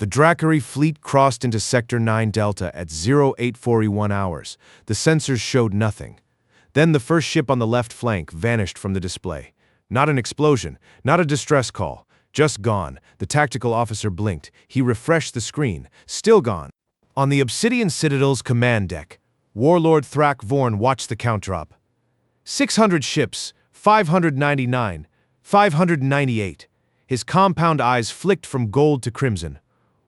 The Dracari fleet crossed into Sector 9 Delta at 0841 hours. The sensors showed nothing. Then the first ship on the left flank vanished from the display. Not an explosion, not a distress call. Just gone. The tactical officer blinked. He refreshed the screen. Still gone. On the Obsidian Citadel's command deck, Warlord Forewarned watched the count drop. 600 ships, 599, 598. His compound eyes flicked from gold to crimson.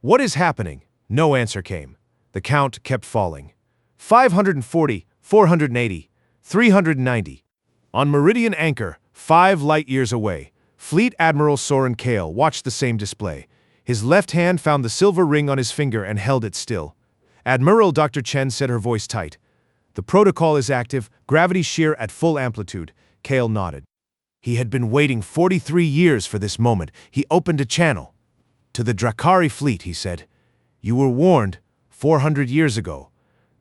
What is happening? No answer came. The count kept falling. 540, 480, 390. On Meridian Anchor, 5 light-years away, Fleet Admiral Soren Kale watched the same display. His left hand found the silver ring on his finger and held it still. Admiral Dr. Chen said, her voice tight. The protocol is active, gravity shear at full amplitude. Kale nodded. He had been waiting 43 years for this moment. He opened a channel. To the Dracari fleet, he said. You were warned 400 years ago.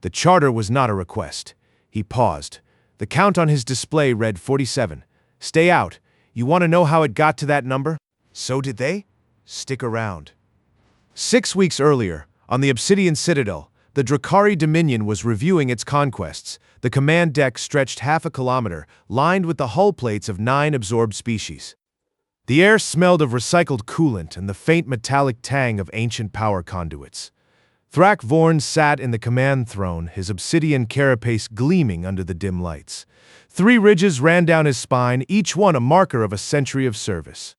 The charter was not a request. He paused. The count on his display read 47. Stay out. You want to know how it got to that number? So did they? Stick around. 6 weeks earlier, on the Obsidian Citadel, the Dracari Dominion was reviewing its conquests. The command deck stretched half a kilometer, lined with the hull plates of 9 absorbed species. The air smelled of recycled coolant and the faint metallic tang of ancient power conduits. Forewarned sat in the command throne, his obsidian carapace gleaming under the dim lights. 3 ridges ran down his spine, each one a marker of a century of service.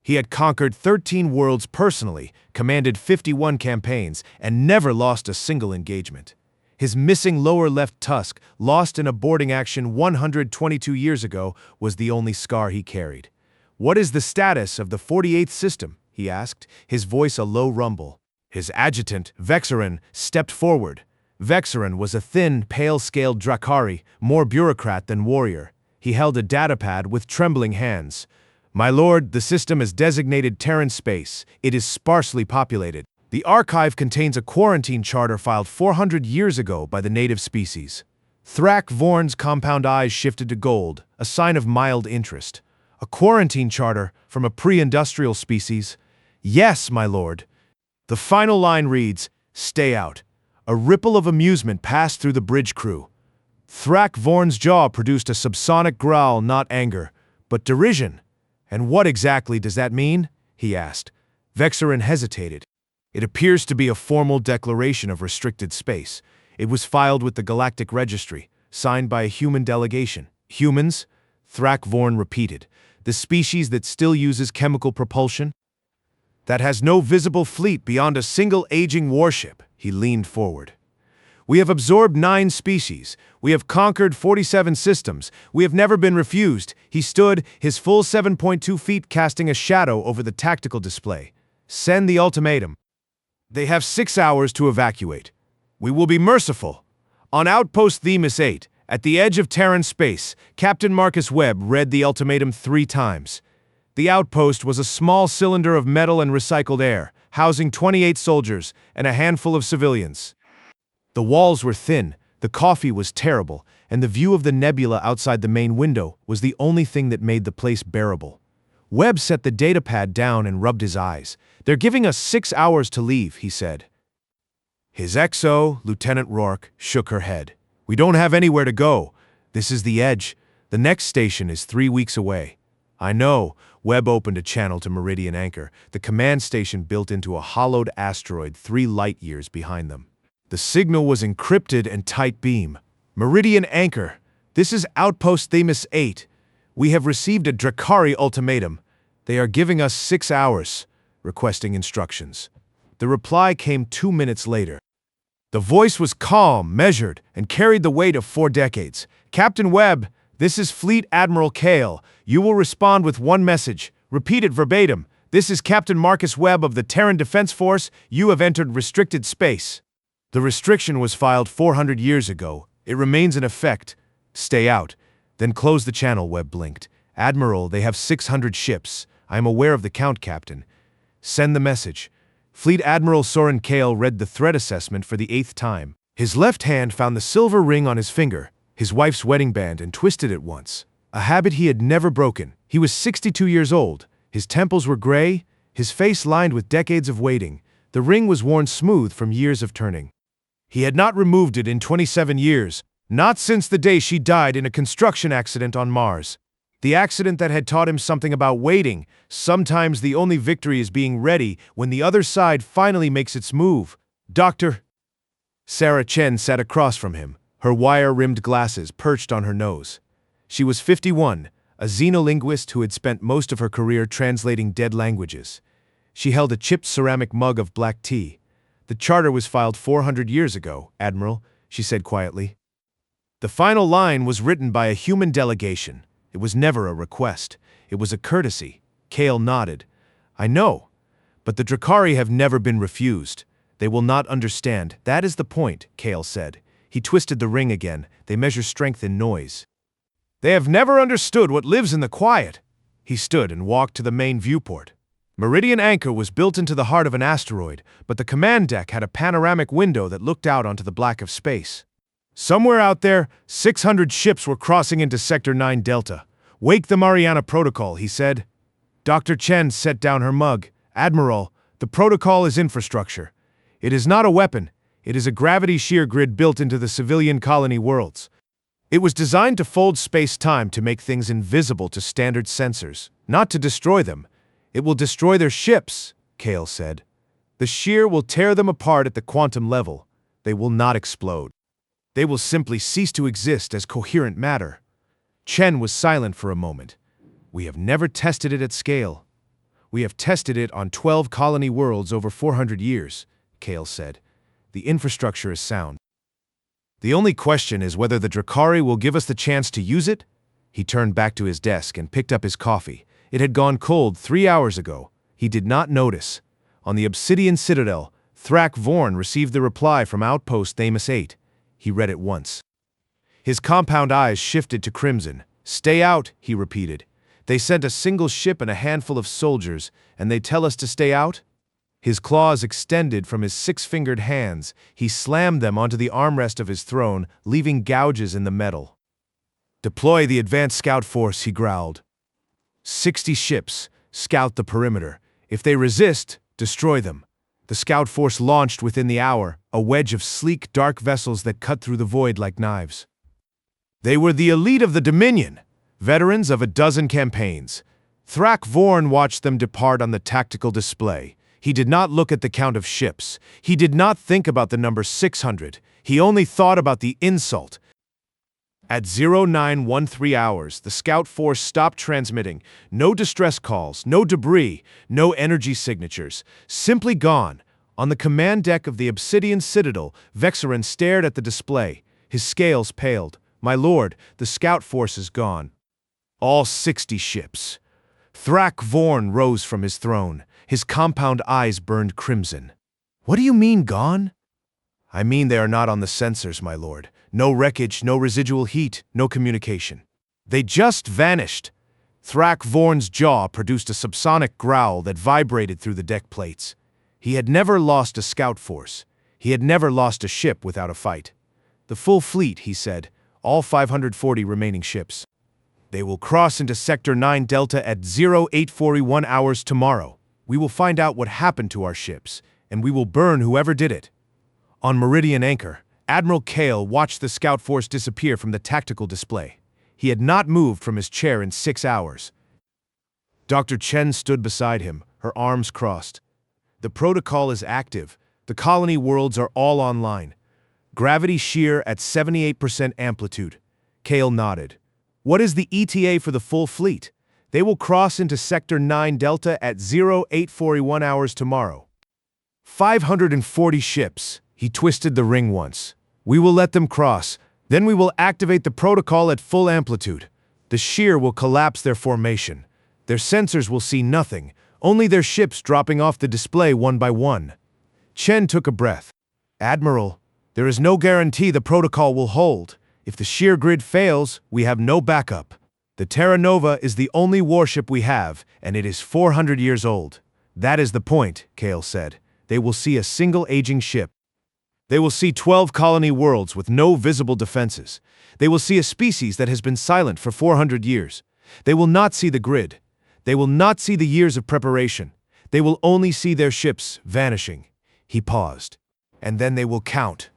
He had conquered 13 worlds personally, commanded 51 campaigns, and never lost a single engagement. His missing lower left tusk, lost in a boarding action 122 years ago, was the only scar he carried. What is the status of the 48th system? He asked, his voice a low rumble. His adjutant, Vexerin, stepped forward. Vexerin was a thin, pale-scaled Dracari, more bureaucrat than warrior. He held a datapad with trembling hands. My lord, the system is designated Terran space. It is sparsely populated. The archive contains a quarantine charter filed 400 years ago by the native species. Forewarned's compound eyes shifted to gold, a sign of mild interest. A quarantine charter from a pre-industrial species? Yes, my lord. The final line reads, Stay out. A ripple of amusement passed through the bridge crew. Forewarned's jaw produced a subsonic growl, not anger, but derision. And what exactly does that mean? He asked. Vexerin hesitated. It appears to be a formal declaration of restricted space. It was filed with the Galactic Registry, signed by a human delegation. Humans? Forewarned repeated. The species that still uses chemical propulsion? That has no visible fleet beyond a single aging warship. He leaned forward. We have absorbed 9 species. We have conquered 47 systems. We have never been refused. He stood, his full 7.2 feet casting a shadow over the tactical display. Send the ultimatum. They have 6 hours to evacuate. We will be merciful. On Outpost Themis 8, at the edge of Terran space, Captain Marcus Webb read the ultimatum 3 times. The outpost was a small cylinder of metal and recycled air, housing 28 soldiers and a handful of civilians. The walls were thin, the coffee was terrible, and the view of the nebula outside the main window was the only thing that made the place bearable. Webb set the datapad down and rubbed his eyes. They're giving us 6 hours to leave, he said. His XO, Lieutenant Rourke, shook her head. We don't have anywhere to go. This is the edge. The next station is 3 weeks away. I know. Webb opened a channel to Meridian Anchor, the command station built into a hollowed asteroid 3 light-years behind them. The signal was encrypted and tight beam. Meridian Anchor, this is Outpost Themis 8. We have received a Dracari ultimatum. They are giving us 6 hours, requesting instructions. The reply came 2 minutes later. The voice was calm, measured, and carried the weight of 4 decades. Captain Webb, this is Fleet Admiral Kale. You will respond with 1 message. Repeat it verbatim. This is Captain Marcus Webb of the Terran Defense Force. You have entered restricted space. The restriction was filed 400 years ago. It remains in effect. Stay out. Then close the channel, Webb blinked. Admiral, they have 600 ships. I am aware of the count, Captain. Send the message. Fleet Admiral Soren Kale read the threat assessment for the 8th time. His left hand found the silver ring on his finger, his wife's wedding band, and twisted it once. A habit he had never broken. He was 62 years old. His temples were gray, his face lined with decades of waiting. The The ring was worn smooth from years of turning. He had not removed it in 27 years, not since the day she died in a construction accident on Mars. The accident that had taught him something about waiting. Sometimes the only victory is being ready when the other side finally makes its move. Doctor. Sarah Chen sat across from him, her wire-rimmed glasses perched on her nose. She was 51, a xenolinguist who had spent most of her career translating dead languages. She held a chipped ceramic mug of black tea. The charter was filed 400 years ago, Admiral, she said quietly. The final line was written by a human delegation. It was never a request. It was a courtesy. Kale nodded. I know. But the Drakari have never been refused. They will not understand. That is the point, Kale said. He twisted the ring again. They measure strength in noise. They have never understood what lives in the quiet. He stood and walked to the main viewport. Meridian Anchor was built into the heart of an asteroid, but the command deck had a panoramic window that looked out onto the black of space. Somewhere out there, 600 ships were crossing into Sector 9 Delta. Wake the Mariana Protocol, he said. Dr. Chen set down her mug. Admiral, the protocol is infrastructure. It is not a weapon. It is a gravity shear grid built into the civilian colony worlds. It was designed to fold space-time to make things invisible to standard sensors, not to destroy them. It will destroy their ships, Kale said. The shear will tear them apart at the quantum level. They will not explode. They will simply cease to exist as coherent matter. Chen was silent for a moment. We have never tested it at scale. We have tested it on 12 colony worlds over 400 years, Kale said. The infrastructure is sound. The only question is whether the Drakari will give us the chance to use it? He turned back to his desk and picked up his coffee. It had gone cold 3 hours ago. He did not notice. On the Obsidian Citadel, Thrak Vorn received the reply from Outpost Thamus 8. He read it once. His compound eyes shifted to crimson. Stay out, he repeated. They sent a single ship and a handful of soldiers, and they tell us to stay out? His claws extended from his six-fingered hands. He slammed them onto the armrest of his throne, leaving gouges in the metal. Deploy the advanced scout force, he growled. 60 ships. Scout the perimeter. If they resist, destroy them. The scout force launched within the hour, a wedge of sleek, dark vessels that cut through the void like knives. They were the elite of the Dominion, veterans of a dozen campaigns. Thrak Vorn watched them depart on the tactical display. He did not look at the count of ships. He did not think about the number 600. He only thought about the insult. At 0913 hours, the scout force stopped transmitting. No distress calls, no debris, no energy signatures. Simply gone. On the command deck of the Obsidian Citadel, Vexarin stared at the display. His scales paled. My lord, the scout force is gone. All 60 ships. Thrak Vorn rose from his throne. His compound eyes burned crimson. What do you mean, gone? I mean they are not on the sensors, my lord. No wreckage, no residual heat, no communication. They just vanished. Thrak Vorn's jaw produced a subsonic growl that vibrated through the deck plates. He had never lost a scout force. He had never lost a ship without a fight. The full fleet, he said, all 540 remaining ships. They will cross into Sector 9 Delta at 0841 hours tomorrow. We will find out what happened to our ships, and we will burn whoever did it. On Meridian Anchor, Admiral Kale watched the scout force disappear from the tactical display. He had not moved from his chair in 6 hours. Dr. Chen stood beside him, her arms crossed. The protocol is active. The colony worlds are all online. Gravity shear at 78% amplitude. Kale nodded. What is the ETA for the full fleet? They will cross into Sector 9 Delta at 0841 hours tomorrow. 540 ships. He twisted the ring once. We will let them cross. Then we will activate the protocol at full amplitude. The shear will collapse their formation. Their sensors will see nothing, only their ships dropping off the display one by one. Chen took a breath. Admiral, there is no guarantee the protocol will hold. If the shear grid fails, we have no backup. The Terra Nova is the only warship we have, and it is 400 years old. That is the point, Kale said. They will see a single aging ship. They will see 12 colony worlds with no visible defenses. They will see a species that has been silent for 400 years. They will not see the grid. They will not see the years of preparation. They will only see their ships vanishing. He paused. And then they will count.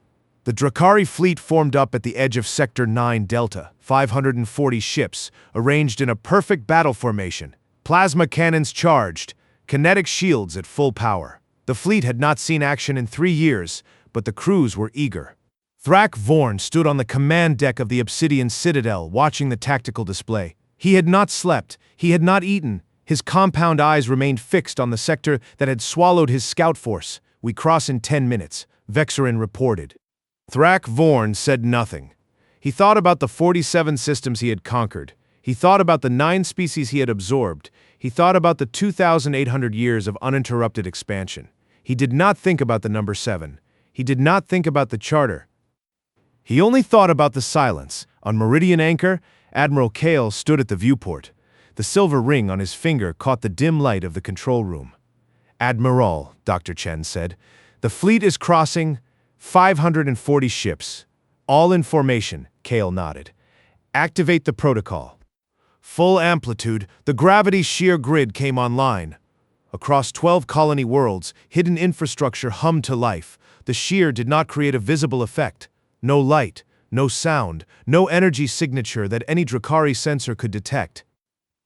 The Drakari fleet formed up at the edge of Sector 9 Delta, 540 ships, arranged in a perfect battle formation. Plasma cannons charged, kinetic shields at full power. The fleet had not seen action in 3 years, but the crews were eager. Forewarned stood on the command deck of the Obsidian Citadel, watching the tactical display. He had not slept, he had not eaten. His compound eyes remained fixed on the sector that had swallowed his scout force. "We cross in 10 minutes, Vexarin reported. Forewarned said nothing. He thought about the 47 systems he had conquered. He thought about the 9 species he had absorbed. He thought about the 2,800 years of uninterrupted expansion. He did not think about the number 7. He did not think about the charter. He only thought about the silence. On Meridian Anchor, Admiral Kale stood at the viewport. The silver ring on his finger caught the dim light of the control room. "Admiral," Dr. Chen said, "the fleet is crossing 540 ships. All in formation," Kale nodded. "Activate the protocol." Full amplitude, the gravity shear grid came online. Across 12 colony worlds, hidden infrastructure hummed to life. The shear did not create a visible effect. No light, no sound, no energy signature that any Drakari sensor could detect.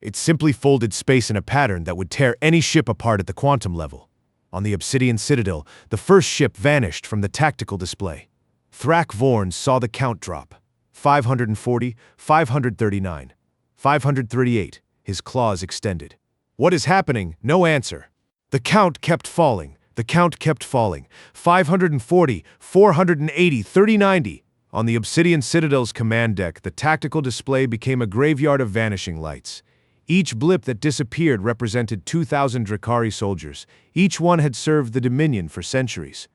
It simply folded space in a pattern that would tear any ship apart at the quantum level. On the Obsidian Citadel, the first ship vanished from the tactical display. Forewarned saw the count drop. 540, 539, 538, his claws extended. "What is happening?" No answer. The count kept falling. The count kept falling. 540, 480, 3090. On the Obsidian Citadel's command deck, the tactical display became a graveyard of vanishing lights. Each blip that disappeared represented 2,000 Drakari soldiers. Each one had served the Dominion for centuries.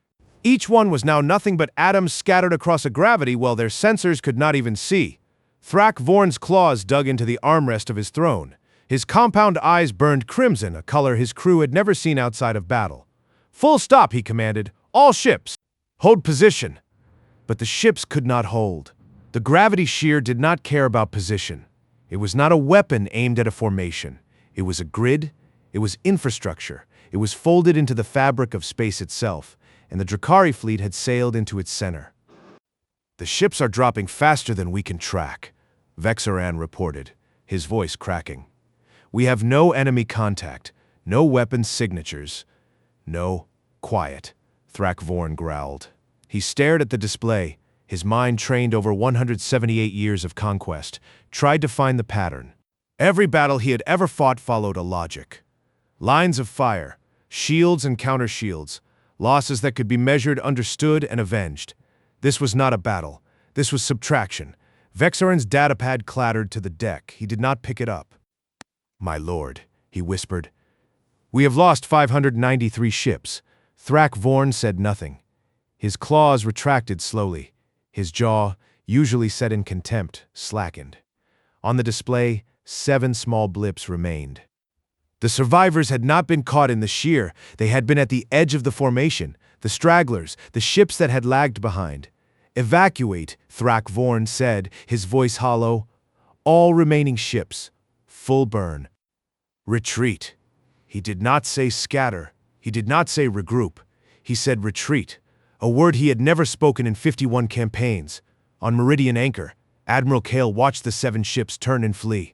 Each one was now nothing but atoms scattered across a gravity while their sensors could not even see. Forewarned's claws dug into the armrest of his throne. His compound eyes burned crimson, a color his crew had never seen outside of battle. "Full stop," he commanded. "All ships, hold position." But the ships could not hold. The gravity shear did not care about position. It was not a weapon aimed at a formation. It was a grid. It was infrastructure. It was folded into the fabric of space itself, and the Drakari fleet had sailed into its center. "The ships are dropping faster than we can track," Vexarin reported, his voice cracking. "We have no enemy contact, no weapon signatures. No, quiet," Forewarned growled. He stared at the display, his mind trained over 178 years of conquest, tried to find the pattern. Every battle he had ever fought followed a logic. Lines of fire, shields and counter-shields, losses that could be measured, understood, and avenged. This was not a battle. This was subtraction. Vexarin's datapad clattered to the deck. He did not pick it up. "My lord," he whispered. "We have lost 593 ships." Forewarned said nothing. His claws retracted slowly. His jaw, usually set in contempt, slackened. On the display, 7 small blips remained. The survivors had not been caught in the shear. They had been at the edge of the formation, the stragglers, the ships that had lagged behind. "Evacuate," Forewarned said, his voice hollow. "All remaining ships. Full burn. Retreat." He did not say scatter. He did not say regroup. He said retreat, a word he had never spoken in 51 campaigns. On Meridian Anchor, Admiral Kale watched the 7 ships turn and flee.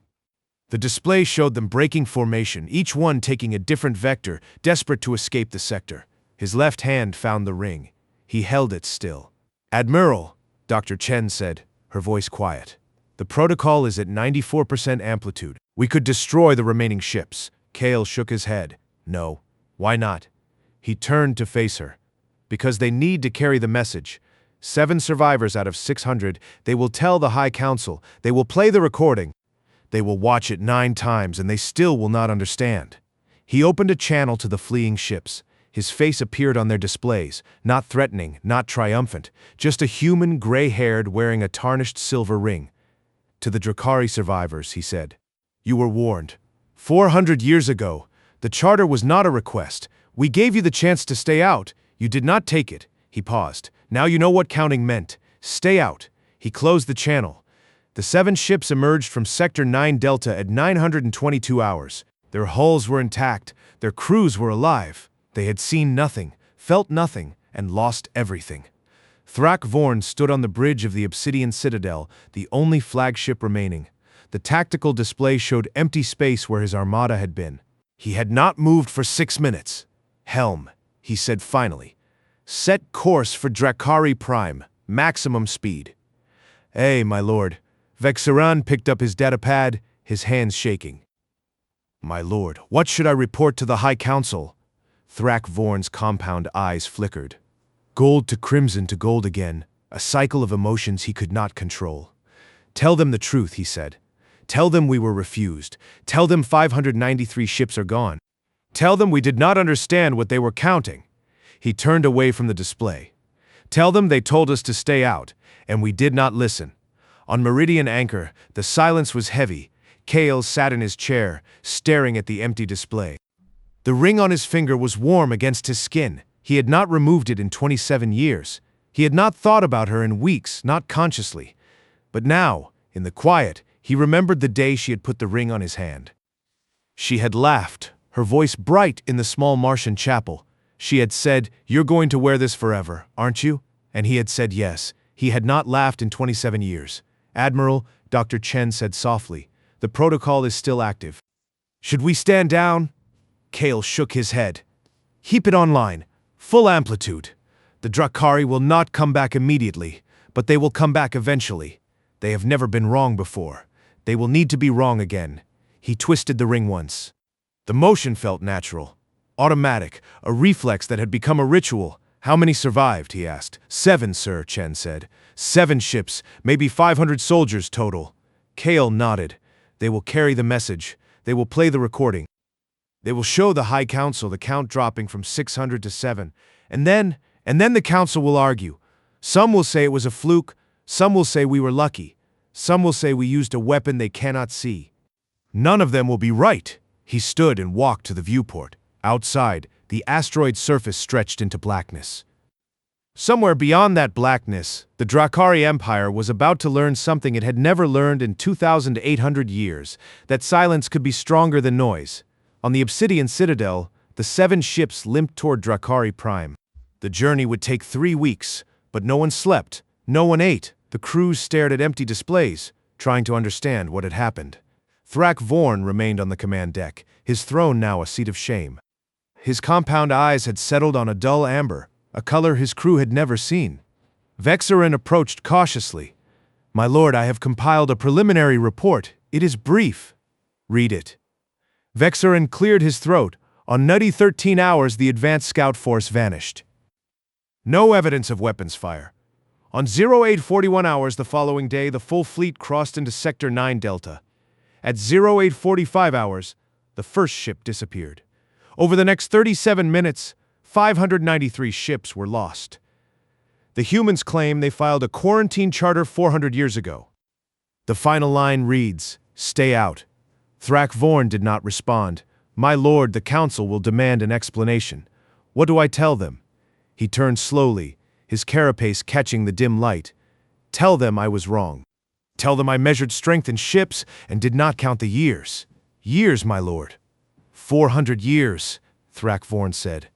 The display showed them breaking formation, each one taking a different vector, desperate to escape the sector. His left hand found the ring. He held it still. "Admiral," Dr. Chen said, her voice quiet. "The protocol is at 94% amplitude. We could destroy the remaining ships." Kale shook his head. "No. Why not?" He turned to face her. "Because they need to carry the message. 7 survivors out of 600. They will tell the High Council. They will play the recording. They will watch it 9 times and they still will not understand." He opened a channel to the fleeing ships. His face appeared on their displays, not threatening, not triumphant, just a human gray-haired wearing a tarnished silver ring. "To the Drakari survivors," he said, "you were warned. 400 years ago, the charter was not a request. We gave you the chance to stay out. You did not take it." He paused. "Now you know what counting meant. Stay out." He closed the channel. The 7 ships emerged from Sector 9 Delta at 922 hours. Their hulls were intact. Their crews were alive. They had seen nothing, felt nothing, and lost everything. Forewarned stood on the bridge of the Obsidian Citadel, the only flagship remaining. The tactical display showed empty space where his armada had been. He had not moved for 6 minutes. "Helm," he said finally. "Set course for Dracari Prime, maximum speed." My lord." Vexaran picked up his datapad, his hands shaking. "My lord, what should I report to the High Council?" Forewarned's compound eyes flickered. Gold to crimson to gold again, a cycle of emotions he could not control. "Tell them the truth," he said. "Tell them we were refused. Tell them 593 ships are gone. Tell them we did not understand what they were counting." He turned away from the display. "Tell them they told us to stay out, and we did not listen." On Meridian Anchor, the silence was heavy. Kale sat in his chair, staring at the empty display. The ring on his finger was warm against his skin. He had not removed it in 27 years. He had not thought about her in weeks, not consciously. But now, in the quiet, he remembered the day she had put the ring on his hand. She had laughed, her voice bright in the small Martian chapel. She had said, "You're going to wear this forever, aren't you?" And he had said yes. He had not laughed in 27 years. "Admiral," Dr. Chen said softly, "the protocol is still active." "Should we stand down?" Kale shook his head. "Keep it online. Full amplitude. The Dracari will not come back immediately, but they will come back eventually. They have never been wrong before. They will need to be wrong again." He twisted the ring once. The motion felt natural. Automatic, a reflex that had become a ritual. "How many survived?" he asked. 7, sir," Chen said. 7 ships, maybe 500 soldiers total." Kale nodded. "They will carry the message. They will play the recording. They will show the High Council the count dropping from 600 to 7. And then the Council will argue. Some will say it was a fluke. Some will say we were lucky. Some will say we used a weapon they cannot see. None of them will be right." He stood and walked to the viewport. Outside, the asteroid surface stretched into blackness. Somewhere beyond that blackness, the Dracari Empire was about to learn something it had never learned in 2,800 years, that silence could be stronger than noise. On the Obsidian Citadel, the 7 ships limped toward Dracari Prime. The journey would take 3 weeks, but no one slept, no one ate. The crews stared at empty displays, trying to understand what had happened. Forewarned remained on the command deck, his throne now a seat of shame. His compound eyes had settled on a dull amber, a color his crew had never seen. Vexaran approached cautiously. "My lord, I have compiled a preliminary report. It is brief." "Read it." Vexaran cleared his throat. On nutty 13 hours, the advanced scout force vanished. No evidence of weapons fire. On 0841 hours the following day, the full fleet crossed into Sector 9 Delta. At 0845 hours, the first ship disappeared. Over the next 37 minutes, 593 ships were lost. The humans claim they filed a quarantine charter 400 years ago. The final line reads, "Stay out." Forewarned did not respond. "My lord, the council will demand an explanation. What do I tell them?" He turned slowly, his carapace catching the dim light. "Tell them I was wrong. Tell them I measured strength in ships and did not count the years." "Years, my lord." 400 years, Forewarned said.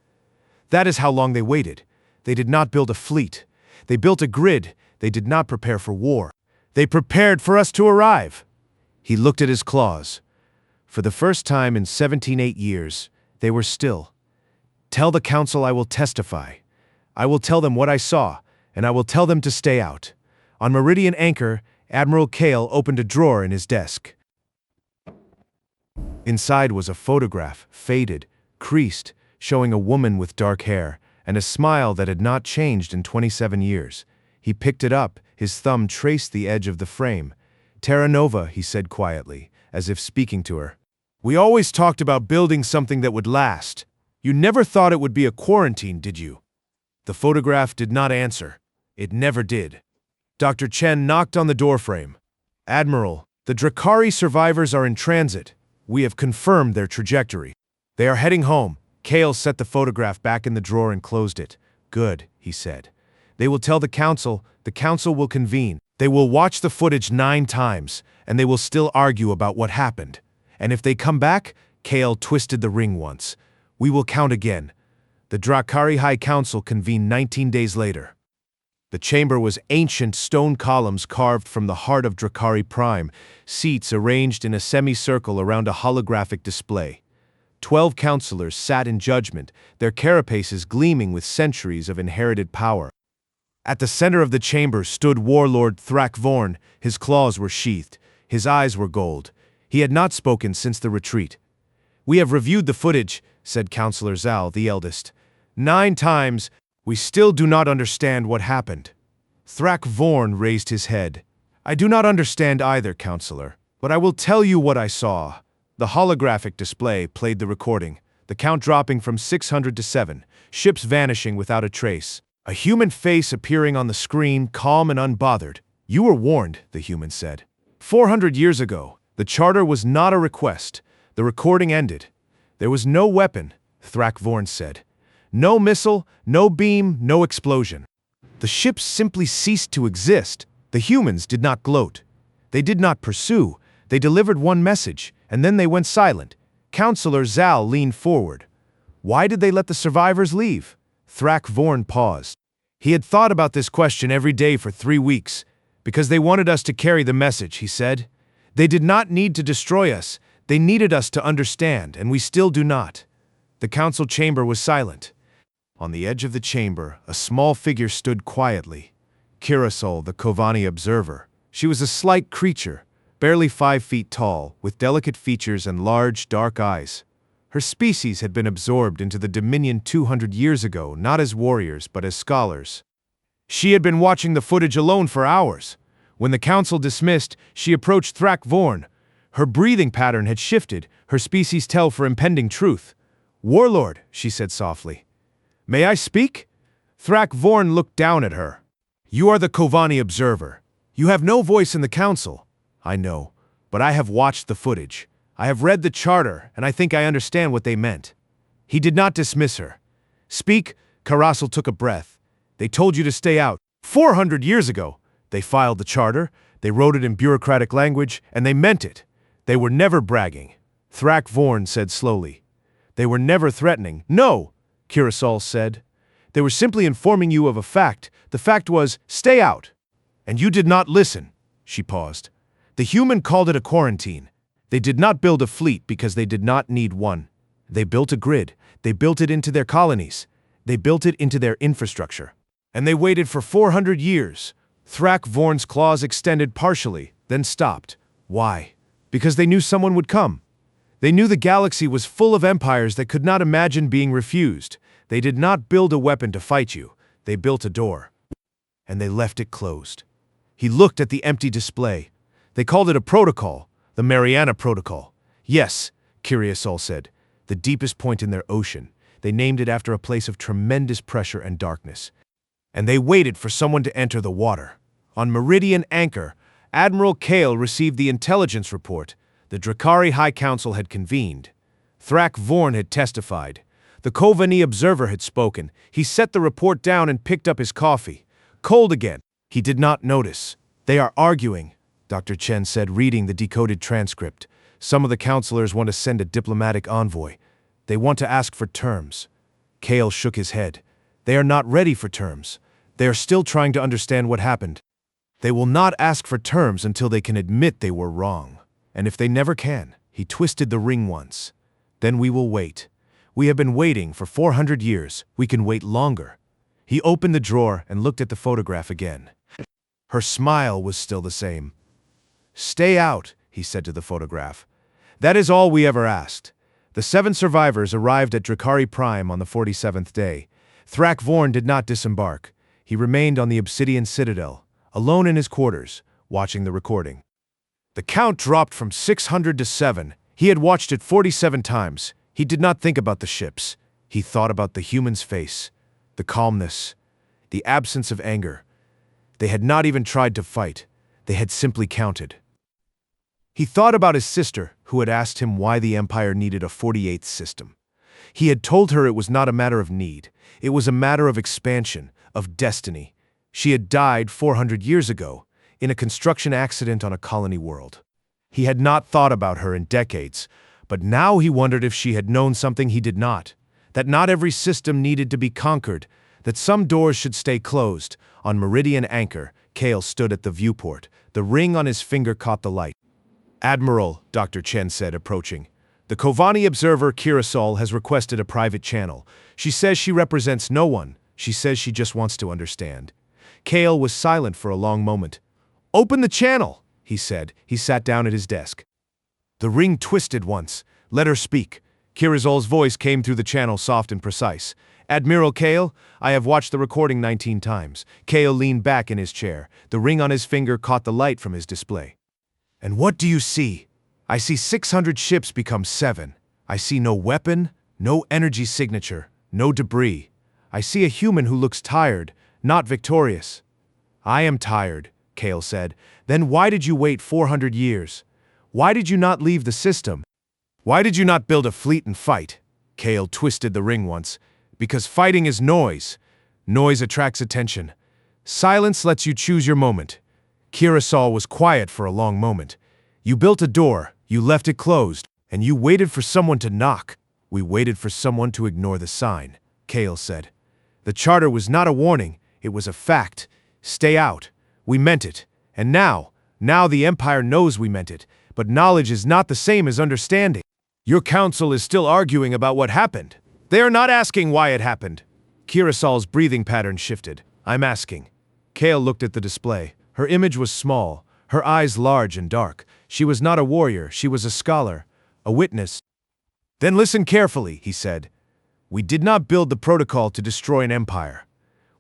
"That is how long they waited. They did not build a fleet. They built a grid. They did not prepare for war. They prepared for us to arrive." He looked at his claws. For the first time in 17 years, they were still. "Tell the council I will testify. I will tell them what I saw, and I will tell them to stay out." On Meridian Anchor, Admiral Kale opened a drawer in his desk. Inside was a photograph, faded, creased, showing a woman with dark hair, and a smile that had not changed in 27 years. He picked it up, his thumb traced the edge of the frame. "Terra Nova," he said quietly, as if speaking to her. "We always talked about building something that would last. You never thought it would be a quarantine, did you?" The photograph did not answer. It never did. Dr. Chen knocked on the doorframe. "Admiral, the Dracari survivors are in transit. We have confirmed their trajectory. They are heading home." Kale set the photograph back in the drawer and closed it. "Good," he said. "They will tell the council will convene. They will watch the footage 9 times, and they will still argue about what happened. And if they come back," Kale twisted the ring once, "we will count again. The Drakari High Council convened 19 days later. The chamber was ancient stone columns carved from the heart of Drakari Prime, seats arranged in a semicircle around a holographic display. 12 counselors sat in judgment, their carapaces gleaming with centuries of inherited power. At the center of the chamber stood Warlord Forewarned. His claws were sheathed, his eyes were gold. He had not spoken since the retreat. "We have reviewed the footage," said Counselor Zal, the eldest. 9 times, we still do not understand what happened. Forewarned raised his head. "I do not understand either, Counselor, but I will tell you what I saw." The holographic display played the recording, the count dropping from 600 to 7, ships vanishing without a trace. A human face appearing on the screen, calm and unbothered. "You were warned," the human said. 400 years ago, the charter was not a request. The recording ended. "There was no weapon," Forewarned said. "No missile, no beam, no explosion. The ships simply ceased to exist. The humans did not gloat. They did not pursue. They delivered one message, and then they went silent." Counselor Zal leaned forward. "Why did they let the survivors leave?" Forewarned paused. He had thought about this question every day for 3 weeks. "Because they wanted us to carry the message," he said. "They did not need to destroy us. They needed us to understand, and we still do not." The council chamber was silent. On the edge of the chamber, a small figure stood quietly. Kirasol, the Kovani observer. She was a slight creature, barely 5 feet tall, with delicate features and large, dark eyes. Her species had been absorbed into the Dominion 200 years ago, not as warriors, but as scholars. She had been watching the footage alone for hours. When the council dismissed, she approached Forewarned. Her breathing pattern had shifted, her species tell for impending truth. "Warlord," she said softly. "May I speak?" Forewarned looked down at her. "You are the Kovani observer. You have no voice in the council." "I know, but I have watched the footage. I have read the charter, and I think I understand what they meant." He did not dismiss her. "Speak." Karasal took a breath. "They told you to stay out. 400 years ago. They filed the charter, they wrote it in bureaucratic language, and they meant it. They were never bragging." Forewarned said slowly. "They were never threatening." "No," Kirasal said. "They were simply informing you of a fact. The fact was, stay out. And you did not listen." She paused. "The human called it a quarantine. They did not build a fleet because they did not need one. They built a grid. They built it into their colonies. They built it into their infrastructure. And they waited for 400 years. Forewarned's claws extended partially, then stopped. Why? Because they knew someone would come. They knew the galaxy was full of empires that could not imagine being refused. They did not build a weapon to fight you. They built a door. And they left it closed." He looked at the empty display. "They called it a protocol, the Mariana Protocol." "Yes," Kirasal said, "the deepest point in their ocean. They named it after a place of tremendous pressure and darkness. And they waited for someone to enter the water. On Meridian Anchor, Admiral Kale received the intelligence report. The Drakari High Council had convened. Forewarned had testified. The Kovani observer had spoken. He set the report down and picked up his coffee. Cold again. He did not notice. "They are arguing," Dr. Chen said, reading the decoded transcript. "Some of the counselors want to send a diplomatic envoy. They want to ask for terms." Kale shook his head. "They are not ready for terms. They are still trying to understand what happened. They will not ask for terms until they can admit they were wrong. And if they never can," he twisted the ring once, "then we will wait. We have been waiting for 400 years. We can wait longer." He opened the drawer and looked at the photograph again. Her smile was still the same. "Stay out," he said to the photograph. "That is all we ever asked." The 7 survivors arrived at Drakari Prime on the 47th day. Forewarned did not disembark. He remained on the Obsidian Citadel, alone in his quarters, watching the recording. The count dropped from 600 to 7. He had watched it 47 times. He did not think about the ships. He thought about the human's face, the calmness, the absence of anger. They had not even tried to fight. They had simply counted. He thought about his sister, who had asked him why the Empire needed a 48th system. He had told her it was not a matter of need. It was a matter of expansion, of destiny. She had died 400 years ago, in a construction accident on a colony world. He had not thought about her in decades, but now he wondered if she had known something he did not. that not every system needed to be conquered, that some doors should stay closed. On Meridian Anchor, Kale stood at the viewport. The ring on his finger caught the light. "Admiral," Dr. Chen said, approaching. "The Kovani observer Kirasol has requested a private channel. She says she represents no one. She says she just wants to understand." Kale was silent for a long moment. "Open the channel," he said. He sat down at his desk. The ring twisted once. "Let her speak." Kirasol's voice came through the channel, soft and precise. "Admiral Kale, I have watched the recording 19 times. Kale leaned back in his chair. The ring on his finger caught the light from his display. "And what do you see?" "I see 600 ships become 7. I see no weapon, no energy signature, no debris. I see a human who looks tired, not victorious." "I am tired," Kale said. "Then why did you wait 400 years? Why did you not leave the system? Why did you not build a fleet and fight?" Kale twisted the ring once. "Because fighting is noise. Noise attracts attention. Silence lets you choose your moment." Kirasol was quiet for a long moment. "You built a door, you left it closed, and you waited for someone to knock." "We waited for someone to ignore the sign," Kale said. "The charter was not a warning, it was a fact. Stay out. We meant it. And now the Empire knows we meant it, but knowledge is not the same as understanding. Your council is still arguing about what happened. They are not asking why it happened." Kirasol's breathing pattern shifted. "I'm asking." Kale looked at the display. Her image was small, her eyes large and dark. She was not a warrior, she was a scholar, a witness. "Then listen carefully," he said. "We did not build the protocol to destroy an empire.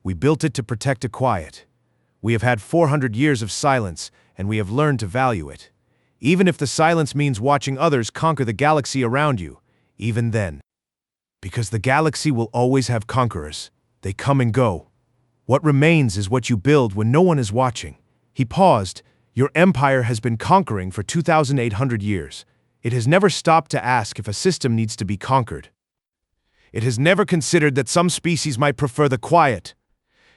We built it to protect a quiet. We have had 400 years of silence, and we have learned to value it. Even if the silence means watching others conquer the galaxy around you, even then. Because the galaxy will always have conquerors. They come and go. What remains is what you build when no one is watching." He paused. "Your empire has been conquering for 2,800 years. It has never stopped to ask if a system needs to be conquered. It has never considered that some species might prefer the quiet."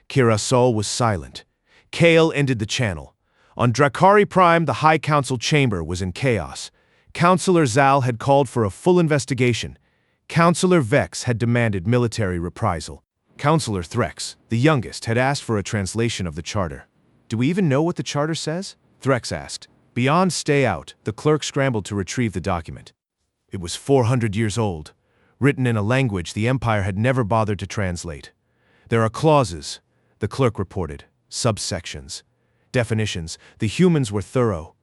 Kirasol was silent. Kale ended the channel. On Drakari Prime, the High Council chamber was in chaos. Councillor Zal had called for a full investigation. Councillor Vex had demanded military reprisal. Councillor Threx, the youngest, had asked for a translation of the charter. "Do we even know what the charter says?" Threx asked. Beyond "stay out," the clerk scrambled to retrieve the document. It was 400 years old, written in a language the Empire had never bothered to translate. "There are clauses," the clerk reported, "subsections, definitions. The humans were thorough."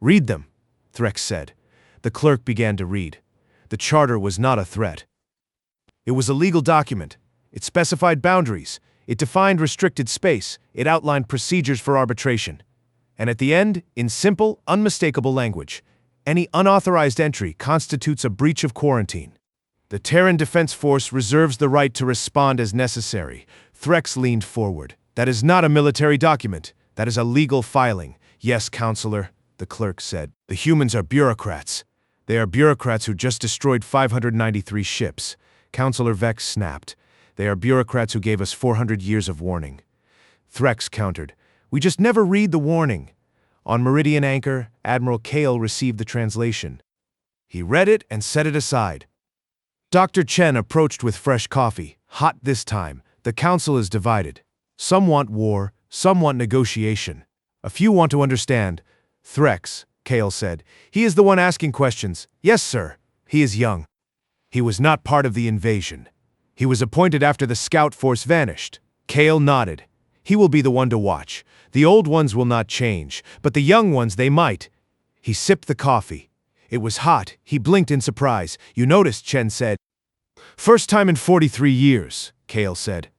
"Read them," Threx said. The clerk began to read. The charter was not a threat. It was a legal document. It specified boundaries. It defined restricted space. It outlined procedures for arbitration. And at the end, in simple, unmistakable language, any unauthorized entry constitutes a breach of quarantine. "The Terran Defense Force reserves the right to respond as necessary." Threx leaned forward. "That is not a military document. That is a legal filing." "Yes, Counselor," the clerk said. "The humans are bureaucrats. They are bureaucrats who just destroyed 593 ships." Counselor Vex snapped. "They are bureaucrats who gave us 400 years of warning." Threx countered. "We just never read the warning." On Meridian Anchor, Admiral Kale received the translation. He read it and set it aside. Dr. Chen approached with fresh coffee, hot this time. The council is divided. Some want war, some want negotiation. A few want to understand. "Threx," Kale said. "He is the one asking questions." "Yes, sir." "He is young. He was not part of the invasion. He was appointed after the scout force vanished." Kale nodded. "He will be the one to watch. The old ones will not change, but the young ones, they might." He sipped the coffee. It was hot. He blinked in surprise. "You noticed," Chen said. "First time in 43 years, Kale said.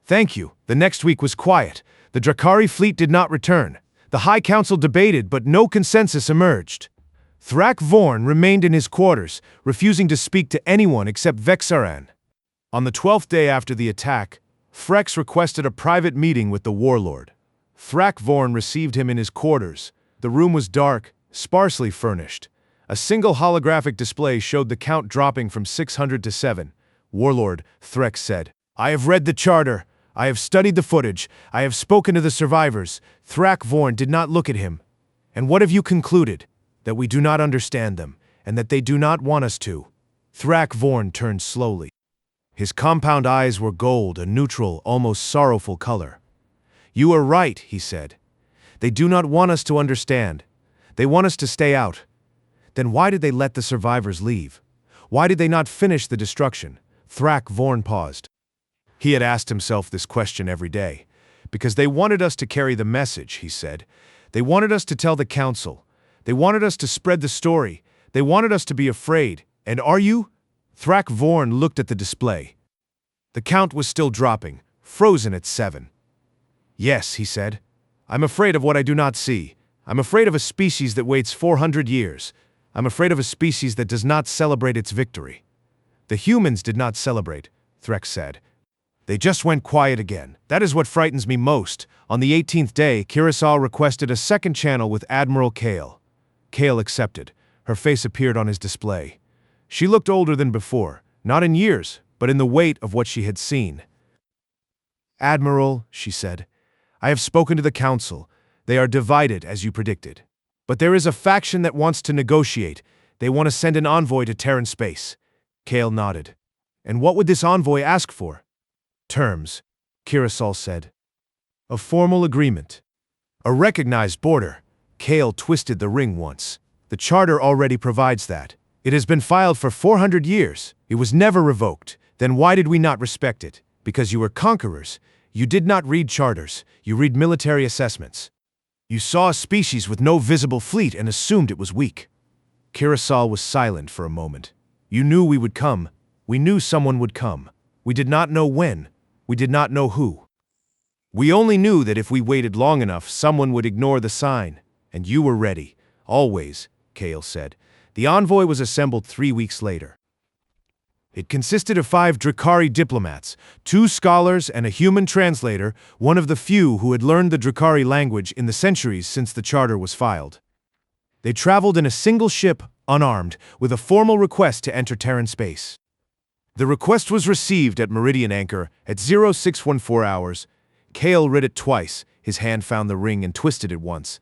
"Thank you." The next week was quiet. The Drakari fleet did not return. The High Council debated, but no consensus emerged. Thrak Vorn remained in his quarters, refusing to speak to anyone except Vexaran. On the 12th day after the attack, Frex requested a private meeting with the warlord. Thrak Vorn received him in his quarters. The room was dark, sparsely furnished. A single holographic display showed the count dropping from 600 to 7. "Warlord," Threx said, "I have read the charter. I have studied the footage. I have spoken to the survivors." Thrak Vorn did not look at him. "And what have you concluded?" "That we do not understand them, and that they do not want us to." Thrak Vorn turned slowly. His compound eyes were gold, a neutral, almost sorrowful color. "You are right," he said. "They do not want us to understand. They want us to stay out." Then why did they let the survivors leave? Why did they not finish the destruction? Thrak Vorn paused. He had asked himself this question every day. "Because they wanted us to carry the message," he said. "They wanted us to tell the council. They wanted us to spread the story. They wanted us to be afraid. And are you?" Thrak Vorn looked at the display. The count was still dropping, frozen at 7. "Yes," he said. "I'm afraid of what I do not see. I'm afraid of a species that waits 400 years. I'm afraid of a species that does not celebrate its victory." "The humans did not celebrate," Thrak said. "They just went quiet again. That is what frightens me most." On the 18th day, Kirisal requested a second channel with Admiral Kale. Kale accepted. Her face appeared on his display. She looked older than before, not in years, but in the weight of what she had seen. "Admiral," she said, "I have spoken to the council. They are divided, as you predicted. But there is a faction that wants to negotiate. They want to send an envoy to Terran space." Kale nodded. "And what would this envoy ask for?" "Terms," Kirisal said. "A formal agreement. A recognized border." Kale twisted the ring once. "The charter already provides that. It has been filed for 400 years. It was never revoked. Then why did we not respect it? Because you were conquerors. You did not read charters. You read military assessments. You saw a species with no visible fleet and assumed it was weak." Kirisal was silent for a moment. "You knew we would come. We knew someone would come. We did not know when. We did not know who. We only knew that if we waited long enough, someone would ignore the sign. And you were ready. Always," Kale said. The envoy was assembled 3 weeks later. It consisted of 5 Drakari diplomats, 2 scholars and a human translator, one of the few who had learned the Drakari language in the centuries since the charter was filed. They traveled in a single ship, unarmed, with a formal request to enter Terran space. The request was received at Meridian Anchor at 0614 hours. Kale read it twice. His hand found the ring and twisted it once.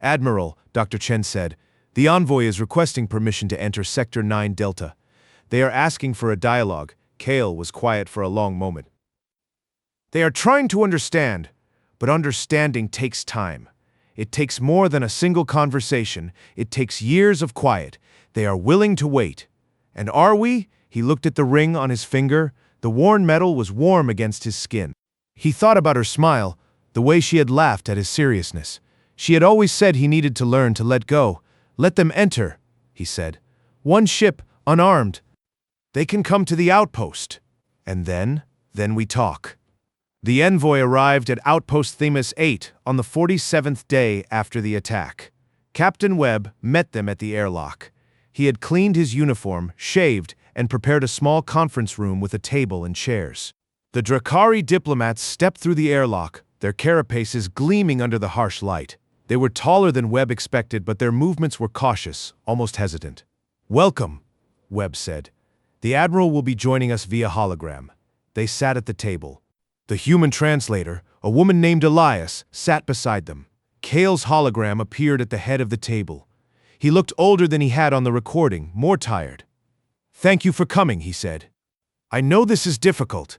"Admiral," Dr. Chen said, "the envoy is requesting permission to enter Sector 9 Delta. They are asking for a dialogue." Kale was quiet for a long moment. "They are trying to understand, but understanding takes time. It takes more than a single conversation. It takes years of quiet. They are willing to wait. And are we?" He looked at the ring on his finger. The worn metal was warm against his skin. He thought about her smile, the way she had laughed at his seriousness. She had always said he needed to learn to let go. "Let them enter," he said. "One ship, unarmed. They can come to the outpost. And then we talk." The envoy arrived at Outpost Themis 8 on the 47th day after the attack. Captain Webb met them at the airlock. He had cleaned his uniform, shaved, and prepared a small conference room with a table and chairs. The Drakari diplomats stepped through the airlock, their carapaces gleaming under the harsh light. They were taller than Webb expected, but their movements were cautious, almost hesitant. "Welcome," Webb said. "The Admiral will be joining us via hologram." They sat at the table. The human translator, a woman named Elias, sat beside them. Kale's hologram appeared at the head of the table. He looked older than he had on the recording, more tired. "Thank you for coming," he said. "I know this is difficult."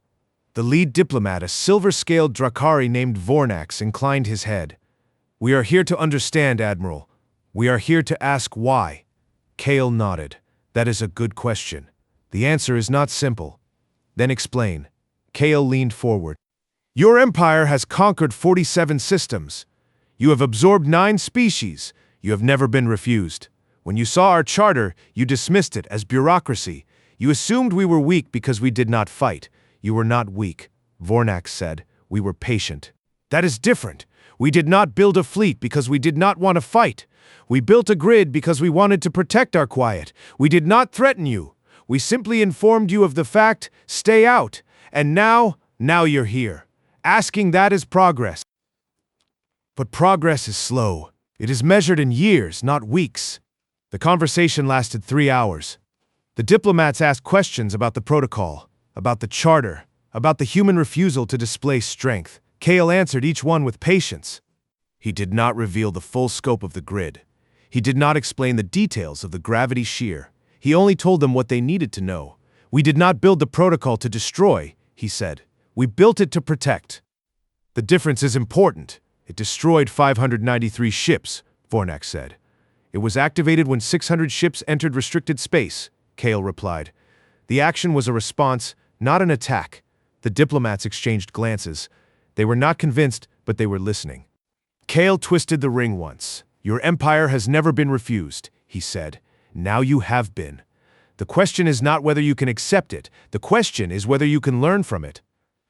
The lead diplomat, a silver-scaled Drakari named Vornax, inclined his head. "We are here to understand, Admiral. We are here to ask why." Kale nodded. "That is a good question. The answer is not simple." "Then explain." Kale leaned forward. "Your empire has conquered 47 systems. You have absorbed 9 species. You have never been refused. When you saw our charter, you dismissed it as bureaucracy. You assumed we were weak because we did not fight. You were not weak," Vornax said. "We were patient. That is different. We did not build a fleet because we did not want to fight. We built a grid because we wanted to protect our quiet. We did not threaten you. We simply informed you of the fact, stay out. And now you're here. Asking that is progress. But progress is slow. It is measured in years, not weeks." The conversation lasted 3 hours. The diplomats asked questions about the protocol, about the charter, about the human refusal to display strength. Kale answered each one with patience. He did not reveal the full scope of the grid. He did not explain the details of the gravity shear. He only told them what they needed to know. We did not build the protocol to destroy, he said. We built it to protect. The difference is important. It destroyed 593 ships, Fornak said. It was activated when 600 ships entered restricted space, Kale replied. The action was a response, not an attack. The diplomats exchanged glances. They were not convinced, but they were listening. Kale twisted the ring once. Your empire has never been refused, he said. Now you have been. The question is not whether you can accept it. The question is whether you can learn from it.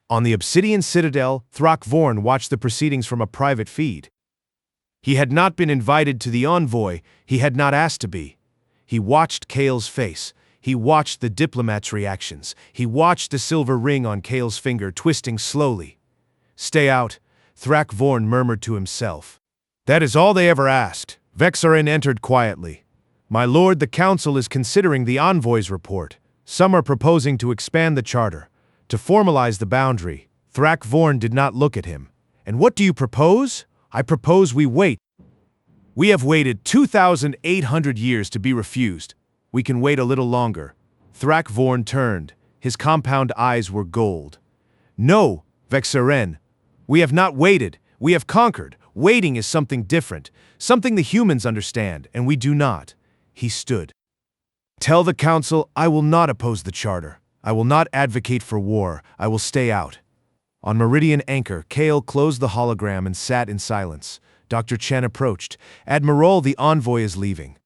On the Obsidian Citadel, Forewarned watched the proceedings from a private feed. He had not been invited to the envoy. He had not asked to be. He watched Kale's face. He watched the diplomats' reactions. He watched the silver ring on Kale's finger twisting slowly. Stay out, Forewarned murmured to himself. That is all they ever asked. Vexarin entered quietly. My lord, the council is considering the envoy's report. Some are proposing to expand the charter, to formalize the boundary. Forewarned did not look at him. And what do you propose? I propose we wait. We have waited 2,800 years to be refused. We can wait a little longer. Forewarned turned. His compound eyes were gold. No, Vexarin. We have not waited. We have conquered. Waiting is something different, something the humans understand, and we do not. He stood. Tell the council I will not oppose the charter. I will not advocate for war. I will stay out. On Meridian Anchor, Kale closed the hologram and sat in silence. Dr. Chen approached. Admiral, the envoy is leaving.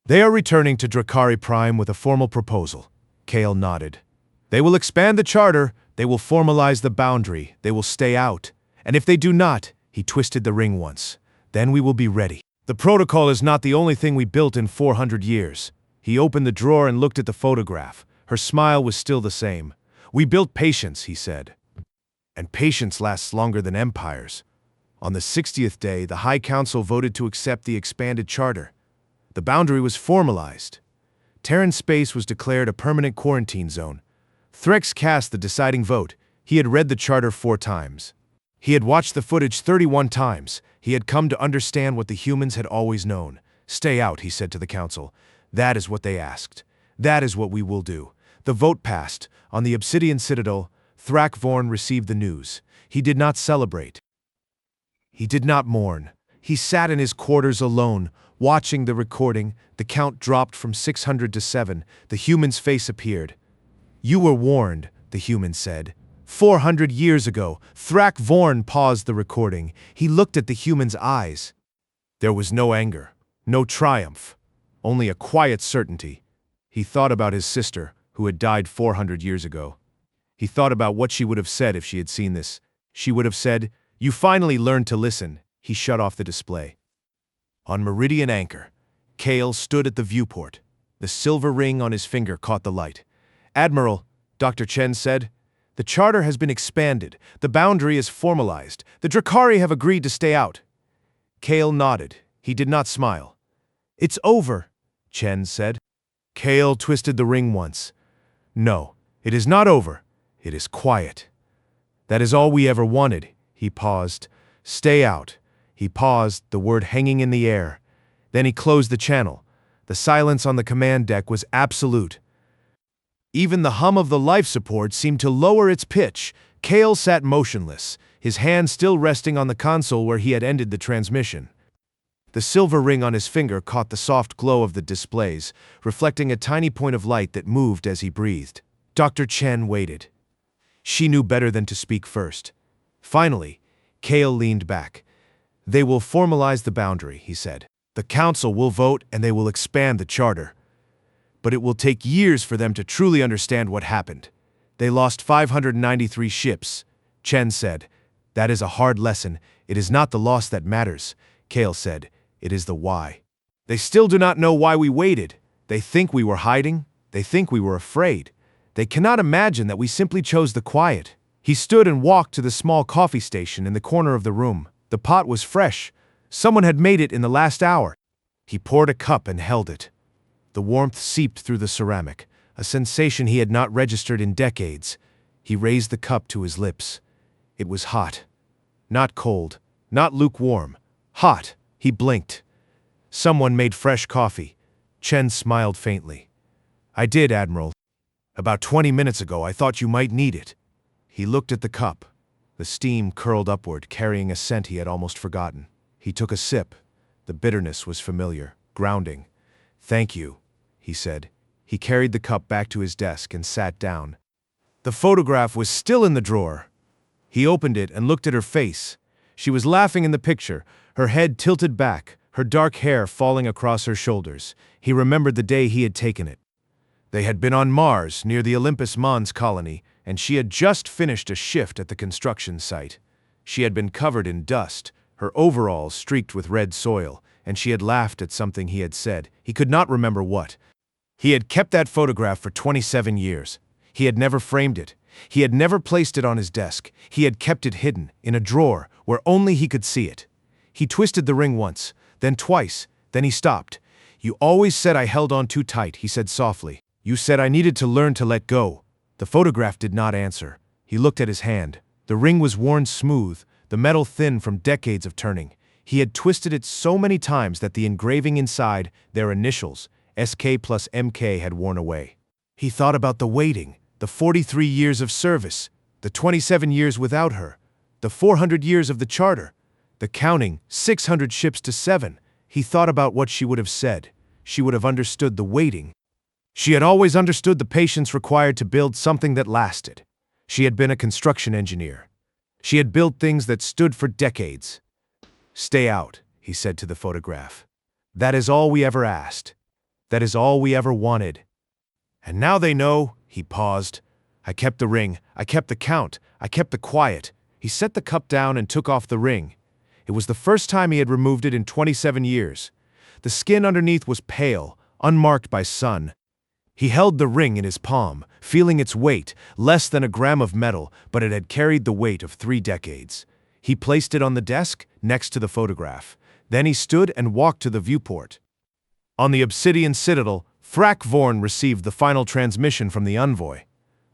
They are returning to Drakari Prime with a formal proposal. Kale nodded. They will expand the charter. They will formalize the boundary. They will stay out. And if they do not, he twisted the ring once. Then we will be ready. The protocol is not the only thing we built in 400 years. He opened the drawer and looked at the photograph. Her smile was still the same. We built patience, he said. And patience lasts longer than empires. On the 60th day, the High Council voted to accept the expanded charter. The boundary was formalized. Terran space was declared a permanent quarantine zone. Threx cast the deciding vote. He had read the charter 4 times. He had watched the footage 31 times. He had come to understand what the humans had always known. Stay out, he said to the council. That is what they asked. That is what we will do. The vote passed. On the Obsidian Citadel, Forewarned received the news. He did not celebrate. He did not mourn. He sat in his quarters alone, watching the recording. The count dropped from 600 to 7. The human's face appeared. You were warned, the human said. 400 years ago, Forewarned paused the recording. He looked at the human's eyes. There was no anger, no triumph, only a quiet certainty. He thought about his sister, who had died 400 years ago. He thought about what she would have said if she had seen this. She would have said, "You finally learned to listen." He shut off the display. On Meridian Anchor, Kale stood at the viewport. The silver ring on his finger caught the light. Admiral, Dr. Chen said, the charter has been expanded. The boundary is formalized. The Drakari have agreed to stay out. Kale nodded. He did not smile. It's over, Chen said. Kale twisted the ring once. No, it is not over. It is quiet. That is all we ever wanted. He paused. Stay out. He paused, the word hanging in the air. Then he closed the channel. The silence on the command deck was absolute. Even the hum of the life support seemed to lower its pitch. Kale sat motionless, his hand still resting on the console where he had ended the transmission. The silver ring on his finger caught the soft glow of the displays, reflecting a tiny point of light that moved as he breathed. Dr. Chen waited. She knew better than to speak first. Finally, Kale leaned back. They will formalize the boundary, he said. The council will vote and they will expand the charter. But it will take years for them to truly understand what happened. They lost 593 ships, Chen said. That is a hard lesson. It is not the loss that matters, Kale said. It is the why. They still do not know why we waited. They think we were hiding. They think we were afraid. They cannot imagine that we simply chose the quiet. He stood and walked to the small coffee station in the corner of the room. The pot was fresh. Someone had made it in the last hour. He poured a cup and held it. The warmth seeped through the ceramic, a sensation he had not registered in decades. He raised the cup to his lips. It was hot. Not cold, not lukewarm. Hot. He blinked. Someone made fresh coffee. Chen smiled faintly. I did, Admiral. About 20 minutes ago, I thought you might need it. He looked at the cup. The steam curled upward, carrying a scent he had almost forgotten. He took a sip. The bitterness was familiar, grounding. Thank you, he said. He carried the cup back to his desk and sat down. The photograph was still in the drawer. He opened it and looked at her face. She was laughing in the picture, her head tilted back, her dark hair falling across her shoulders. He remembered the day he had taken it. They had been on Mars, near the Olympus Mons colony, and she had just finished a shift at the construction site. She had been covered in dust, her overalls streaked with red soil, and she had laughed at something he had said. He could not remember what. He had kept that photograph for 27 years. He had never framed it. He had never placed it on his desk. He had kept it hidden, in a drawer, where only he could see it. He twisted the ring once, then twice, then he stopped. You always said I held on too tight, he said softly. You said I needed to learn to let go. The photograph did not answer. He looked at his hand. The ring was worn smooth, the metal thin from decades of turning. He had twisted it so many times that the engraving inside, their initials, SK plus MK, had worn away. He thought about the waiting, the 43 years of service, the 27 years without her, the 400 years of the charter, the counting 600 ships to 7. He thought about what she would have said. She would have understood the waiting. She had always understood the patience required to build something that lasted. She had been a construction engineer. She had built things that stood for decades. Stay out, he said to the photograph. That is all we ever asked. That is all we ever wanted. And now they know, he paused. I kept the ring, I kept the count, I kept the quiet. He set the cup down and took off the ring. It was the first time he had removed it in 27 years. The skin underneath was pale, unmarked by sun. He held the ring in his palm, feeling its weight, less than a gram of metal, but it had carried the weight of 3 decades. He placed it on the desk, next to the photograph. Then he stood and walked to the viewport. On the Obsidian Citadel, Forewarned received the final transmission from the envoy.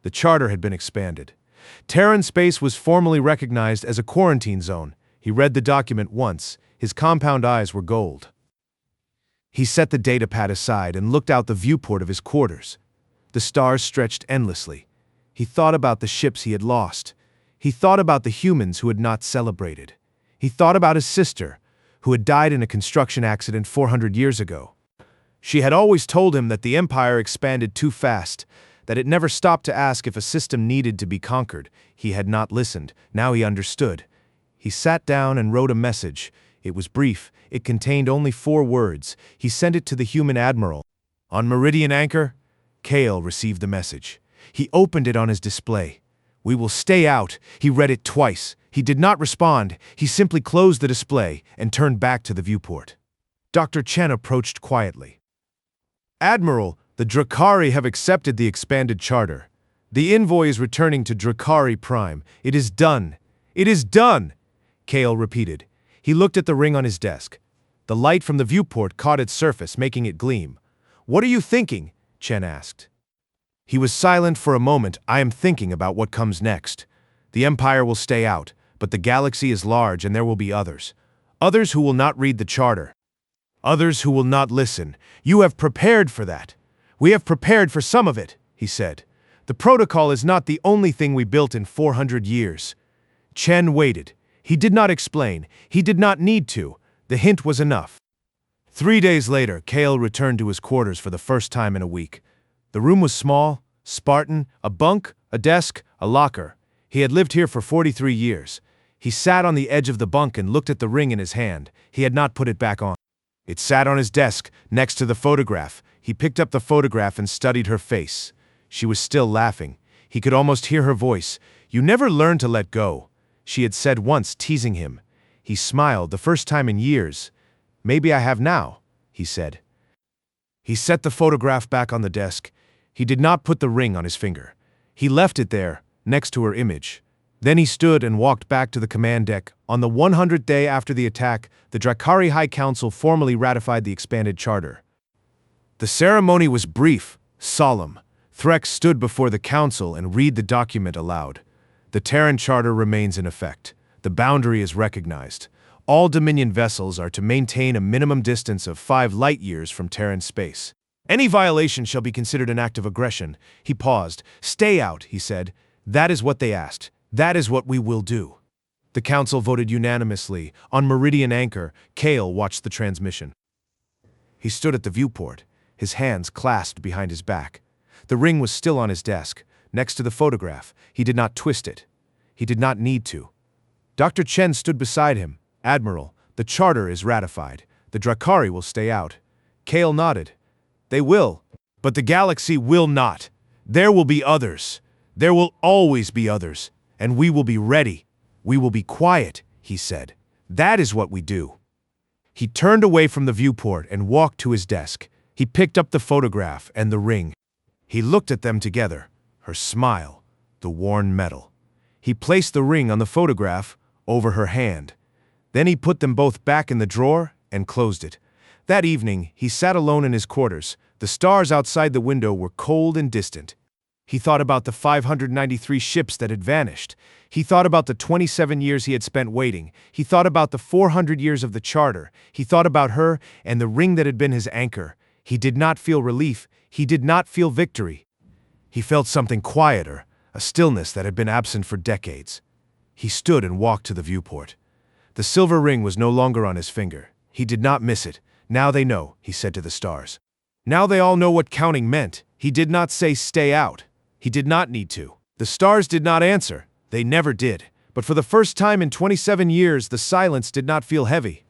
The charter had been expanded. Terran space was formally recognized as a quarantine zone. He read the document once. His compound eyes were gold. He set the datapad aside and looked out the viewport of his quarters. The stars stretched endlessly. He thought about the ships he had lost. He thought about the humans who had not celebrated. He thought about his sister, who had died in a construction accident 400 years ago. She had always told him that the Empire expanded too fast, that it never stopped to ask if a system needed to be conquered. He had not listened. Now he understood. He sat down and wrote a message. It was brief. It contained only 4 words. He sent it to the human admiral. On Meridian Anchor, Kale received the message. He opened it on his display. We will stay out. He read it twice. He did not respond. He simply closed the display and turned back to the viewport. Dr. Chen approached quietly. Admiral, the Drakari have accepted the expanded charter. The envoy is returning to Drakari Prime. It is done. It is done, Kale repeated. He looked at the ring on his desk. The light from the viewport caught its surface, making it gleam. What are you thinking? Chen asked. He was silent for a moment. I am thinking about what comes next. The Empire will stay out, but the galaxy is large and there will be others. Others who will not read the charter. Others who will not listen. You have prepared for that. We have prepared for some of it, he said. The protocol is not the only thing we built in 400 years. Chen waited. He did not explain. He did not need to. The hint was enough. 3 days later, Kale returned to his quarters for the first time in a week. The room was small, Spartan, a bunk, a desk, a locker. He had lived here for 43 years. He sat on the edge of the bunk and looked at the ring in his hand. He had not put it back on. It sat on his desk, next to the photograph. He picked up the photograph and studied her face. She was still laughing. He could almost hear her voice. You never learn to let go, she had said once, teasing him. He smiled, the first time in years. Maybe I have now, he said. He set the photograph back on the desk. He did not put the ring on his finger. He left it there, next to her image. Then he stood and walked back to the command deck. On the 100th day after the attack, the Drakari High Council formally ratified the expanded charter. The ceremony was brief, solemn. Threx stood before the council and read the document aloud. The Terran charter remains in effect. The boundary is recognized. All Dominion vessels are to maintain a minimum distance of 5 light-years from Terran space. Any violation shall be considered an act of aggression. He paused. Stay out, he said. That is what they asked. That is what we will do. The council voted unanimously. On Meridian Anchor, Kale watched the transmission. He stood at the viewport, his hands clasped behind his back. The ring was still on his desk, next to the photograph. He did not twist it. He did not need to. Dr. Chen stood beside him. Admiral, the charter is ratified. The Drakari will stay out. Kale nodded. They will, but the galaxy will not. There will be others. There will always be others, and we will be ready. We will be quiet, he said. That is what we do. He turned away from the viewport and walked to his desk. He picked up the photograph and the ring. He looked at them together, her smile, the worn metal. He placed the ring on the photograph over her hand. Then he put them both back in the drawer and closed it. That evening, he sat alone in his quarters. The stars outside the window were cold and distant. He thought about the 593 ships that had vanished. He thought about the 27 years he had spent waiting. He thought about the 400 years of the charter. He thought about her and the ring that had been his anchor. He did not feel relief. He did not feel victory. He felt something quieter, a stillness that had been absent for decades. He stood and walked to the viewport. The silver ring was no longer on his finger. He did not miss it. Now they know, he said to the stars. Now they all know what counting meant. He did not say stay out. He did not need to. The stars did not answer. They never did. But for the first time in 27 years, the silence did not feel heavy.